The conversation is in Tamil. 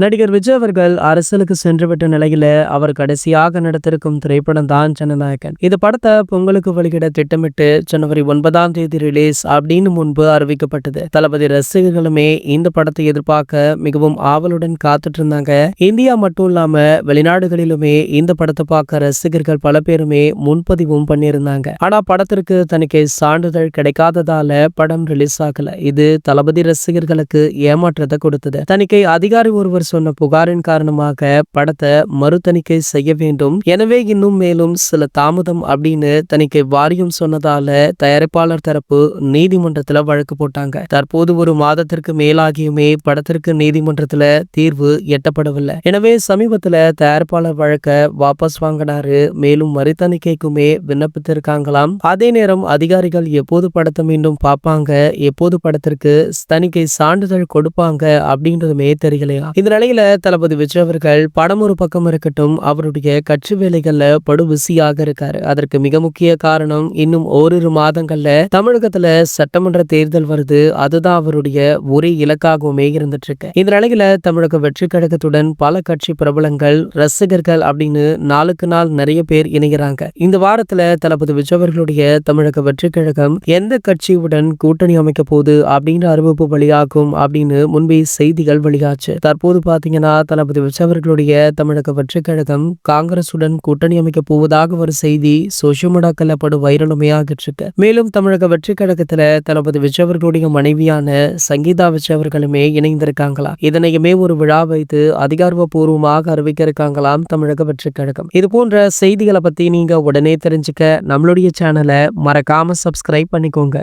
நடிகர் விஜய் அவர்கள் அரசியலுக்கு சென்றுவிட்ட நிலையில அவர் கடைசியாக நடித்திருக்கும் திரைப்படம் தான் ஜனநாயகன். இது படத்தை பொங்கலுக்கு வெளியிட திட்டமிட்டு ஜனவரி 9ஆம் தேதி ரிலீஸ் அப்படின்னு முன்பு அறிவிக்கப்பட்டது. தளபதி ரசிகர்களுமே இந்த படத்தை எதிர்பார்க்க மிகவும் ஆவலுடன் காத்துட்டு இருந்தாங்க. இந்தியா மட்டும் இல்லாம வெளிநாடுகளிலுமே இந்த படத்தை பார்க்க ரசிகர்கள் பல பேருமே முன்பதிவும் பண்ணியிருந்தாங்க. ஆனா படத்திற்கு தணிக்கை சான்றிதழ் கிடைக்காததால படம் ரிலீஸ் ஆகல. இது தளபதி ரசிகர்களுக்கு ஏமாற்றத்தை கொடுத்தது. தணிக்கை அதிகாரி ஒருவர் சொன்ன புகாரின் காரணமாக படத்தை மறுதணிக்கை செய்ய வேண்டும், எனவே இன்னும் மேலும் சில தாமதம் அப்படின்னு தணிக்கை வாரியம் சொன்னதால தயாரிப்பாளர் தரப்பு நீதிமன்றத்துல வழக்கு போட்டாங்க. தற்போது ஒரு மாதத்திற்கு மேலாகியுமே படத்திற்கு நீதிமன்றத்துல தீர்வு எட்டப்படவில்லை. எனவே சமீபத்துல தயாரிப்பாளர் வழக்க வாபஸ் வாங்கினாரு. மேலும் மறுதணிக்கைக்குமே விண்ணப்பித்திருக்காங்களாம். அதே நேரம் அதிகாரிகள் எப்போது படத்தை மீண்டும் பார்ப்பாங்க, எப்போது படத்திற்கு தணிக்கை சான்றிதழ் கொடுப்பாங்க அப்படின்றதுமே தெரியலையா. இந்த நிலையில தளபதி விஜய் அவர்கள் படம் ஒரு பக்கம் இருக்கட்டும், அவருடைய கட்சி வேலைகள்ல படு பிஸியாக இருக்காரு. அதற்கு மிக முக்கிய காரணம் இன்னும் ஓரிரு மாதங்கள்ல தமிழகத்துல சட்டமன்ற தேர்தல் வருது. அதுதான் அவருடைய ஒரே இலக்காகவுமே இருந்துட்டு இருக்கு. இந்த நிலையில தமிழக வெற்றி கழகத்துடன் பல கட்சி பிரபலங்கள் ரசிகர்கள் அப்படின்னு நாளுக்கு நாள் நிறைய பேர் இணைகிறாங்க. இந்த வாரத்துல தளபதி விஜய் அவர்களுடைய தமிழக வெற்றி கழகம் எந்த கட்சியுடன் கூட்டணி அமைக்க போகுது அப்படின்ற அறிவிப்பு வெளியாகும் அப்படின்னு முன்பே செய்திகள் வெளியாச்சு. தற்போது பாத்தீங்கன்னா தளபதி விஜய் அவர்களுடைய தமிழக வெற்றி கழகம் காங்கிரசுடன் கூட்டணி அமைக்க போவதாக ஒரு செய்தி சோசியல் மீடியாக்கள்ல படு வைரலுமே ஆகிட்டு இருக்கு. மேலும் தமிழக வெற்றி கழகத்துல தளபதி விஜய் அவர்களுடைய மனைவியான சங்கீதா விஜய் அவர்களுமே இணைந்திருக்காங்களா. இதனையுமே ஒரு விழா வைத்து அதிகாரப்பூர்வமாக அறிவிக்க இருக்காங்களாம் தமிழக வெற்றி கழகம். இது போன்ற செய்திகளை பத்தி நீங்க உடனே தெரிஞ்சுக்க நம்மளுடைய சேனலை மறக்காம சப்ஸ்கிரைப் பண்ணிக்கோங்க.